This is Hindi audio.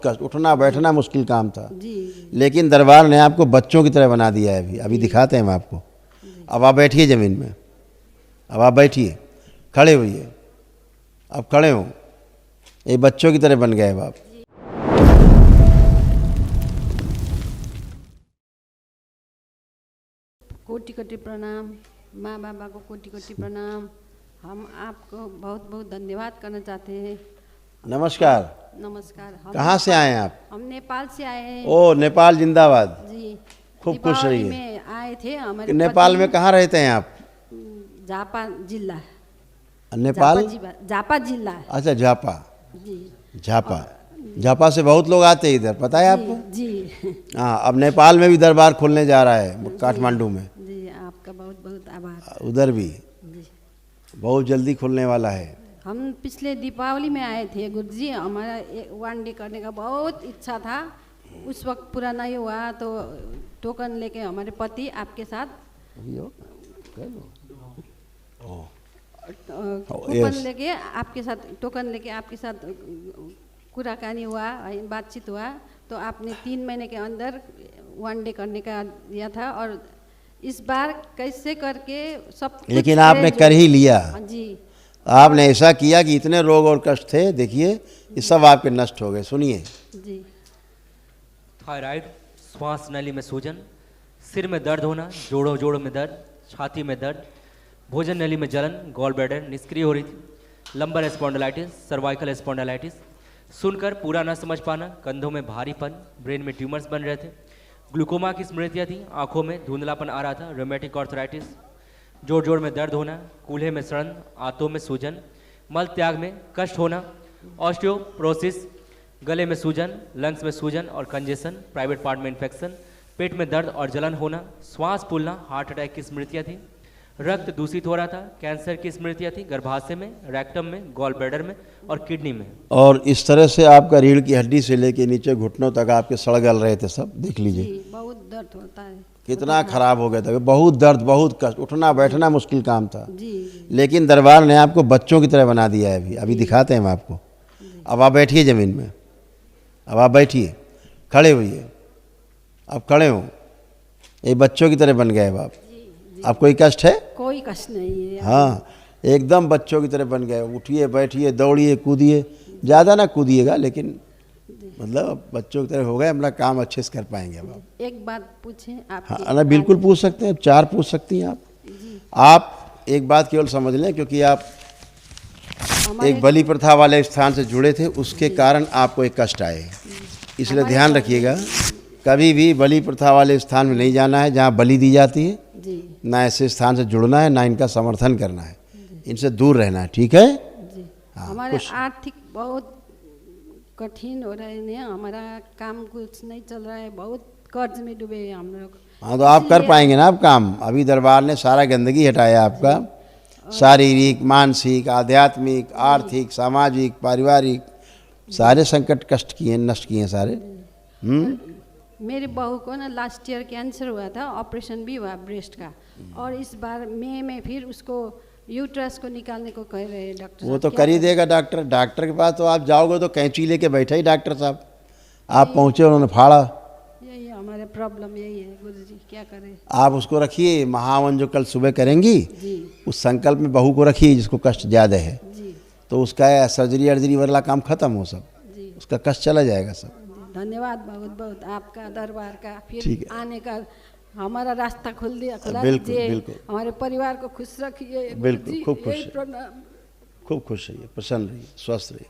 कष्ट, उठना बैठना मुश्किल काम था जी। लेकिन दरबार ने आपको बच्चों की तरह बना दिया है। अभी दिखाते हैं हम आपको। अब आप बैठिए ज़मीन में, अब आप बैठिए, खड़े होइए, अब खड़े हो, ये बच्चों की तरह बन गए अब आप। कोटि कोटि प्रणाम, माँ बाबा को कोटि कोटि प्रणाम। हम आपको बहुत बहुत धन्यवाद करना चाहते हैं। नमस्कार। नमस्कार। कहाँ से आए हैं आप? हम नेपाल से आए हैं। ओ, नेपाल जिंदाबाद। जी। खूब खुश दीपावली रहिए। में आए थे हमारे नेपाल में कहाँ रहते हैं आप? झापा जिला। नेपाल झापा जिला। अच्छा, झापा। जी। झापा, झापा से बहुत लोग आते हैं इधर, पता है आपको? जी। हाँ, अब नेपाल में भी दरबार खुलने जा रहा है, काठमांडू में। जी, आपका बहुत बहुत आभार। उधर भी जी। बहुत जल्दी खुलने वाला है। हम पिछले दीपावली में आए थे गुरुजी, हमारा 1 डे करने का बहुत इच्छा था। उस वक्त पूरा नहीं हुआ तो टोकन लेके हमारे पति आपके साथ टोकन लेके आपके साथ टोकन लेके आपके साथ कुराकानी हुआ, बातचीत हुआ, तो आपने 3 महीने के अंदर 1 डे करने का दिया था। और इस बार कैसे करके सब कुछ लेकिन आपने कर ही लिया। जी। आपने ऐसा किया कि इतने रोग और कष्ट थे, देखिए ये सब आपके नष्ट हो गए। सुनिए जी। थायराइड, श्वास नली में सूजन, सिर में दर्द होना, जोड़ों में दर्द, छाती में दर्द, भोजन नली में जलन, गॉल ब्लैडर निष्क्रिय हो रही थी, लंबर स्पॉन्डिलाइटिस, सर्वाइकल स्पॉन्डिलाइटिस, सुनकर पूरा न समझ पाना, कंधों में भारीपन, ब्रेन में ट्यूमर्स बन रहे थे, ग्लूकोमा की स्मृतियाँ थी, आंखों में धुंधलापन आ रहा था, रोमेटिक आर्थराइटिस, जोड़ में दर्द होना, कूल्हे में सड़न, आंतों में सूजन, मल त्याग में कष्ट होना, ऑस्टियोपोरोसिस, गले में सूजन, लंग्स में सूजन और कंजेशन, प्राइवेट पार्ट में इन्फेक्शन, पेट में दर्द और जलन होना, श्वास फूलना, हार्ट अटैक की स्मृतियाँ थी, रक्त दूषित हो रहा था, कैंसर की स्मृतियाँ थी, गर्भाशय में, रेक्टम में, गॉल ब्लैडर में और किडनी में। और इस तरह से आपका रीढ़ की हड्डी से लेके नीचे घुटनों तक आपके सड़ गल रहे थे सब, देख लीजिए। बहुत दर्द होता है, कितना खराब हो गया था, बहुत दर्द, बहुत कष्ट, उठना बैठना मुश्किल काम था जी। लेकिन दरबार ने आपको बच्चों की तरह बना दिया है। अभी दिखाते हैं हम आपको। अब आप बैठिए ज़मीन में, अब आप बैठिए, खड़े होइए, अब खड़े हो, ये बच्चों की तरह बन गए अब आप। अब कोई कष्ट है? कोई कष्ट नहीं है। हाँ, एकदम बच्चों की तरह बन गए। उठिए, बैठिए, दौड़िए, कूदिए, ज़्यादा ना कूदिएगा लेकिन मतलब बच्चों की तरह हो गए। अपना काम अच्छे से कर पाएंगे अब आप। एक बात पूछें आप? हाँ ना, बिल्कुल पूछ सकते हैं, 4 पूछ सकती हैं आप। आप एक बात केवल समझ लें, क्योंकि आप एक बलि प्रथा वाले स्थान से जुड़े थे, उसके कारण आपको एक कष्ट आए, इसलिए ध्यान रखिएगा। कभी भी बलि प्रथा वाले स्थान में नहीं जाना है जहाँ बलि दी जाती है जी। ना ऐसे स्थान से जुड़ना है, ना इनका समर्थन करना है, इनसे दूर रहना है, ठीक है? जी। हाँ, हमारे आर्थिक बहुत कठिन हो रहे हैं, हमारा काम कुछ नहीं चल रहा है, बहुत कर्ज में डूबे हैं हम लोग। हाँ, तो आप कर पाएंगे ना आप काम। अभी दरबार ने सारा गंदगी हटाया आपका, शारीरिक, मानसिक, आध्यात्मिक, आर्थिक, सामाजिक, पारिवारिक सारे संकट कष्ट किए, नष्ट किए सारे। मेरी बहू को ना लास्ट ईयर कैंसर हुआ था, ऑपरेशन भी हुआ ब्रेस्ट का, और इस बार मई में फिर उसको यूट्रस को निकालने को कह रहे हैं डॉक्टर। वो तो कर ही देगा डॉक्टर। डॉक्टर के पास तो आप जाओगे तो कैंची लेके बैठे ही डॉक्टर साहब, आप पहुँचे, उन्होंने फाड़ा। यही हमारे प्रॉब्लम यही है गुरुजी, क्या करें। आप उसको रखिए, महावन जो कल सुबह करेंगी जी। उस संकल्प में बहू को रखिए जिसको कष्ट ज़्यादा है, जी। तो उसका सर्जरी अर्जरी वाला काम खत्म हो सब, जी। उसका कष्ट चला जाएगा सब। धन्यवाद बहुत बहुत आपका, दरबार का ठीक फिर है। आने का हमारा रास्ता खुल दिया, खुला बिल्कुल, दीजिए। बिल्कुल। हमारे परिवार को खुश रखिए बिल्कुल, गुरुजी, खूब खुश यही रहिए। प्रणाम। खूब खुश रहिए, प्रसन्न रहिए, स्वस्थ रहिए।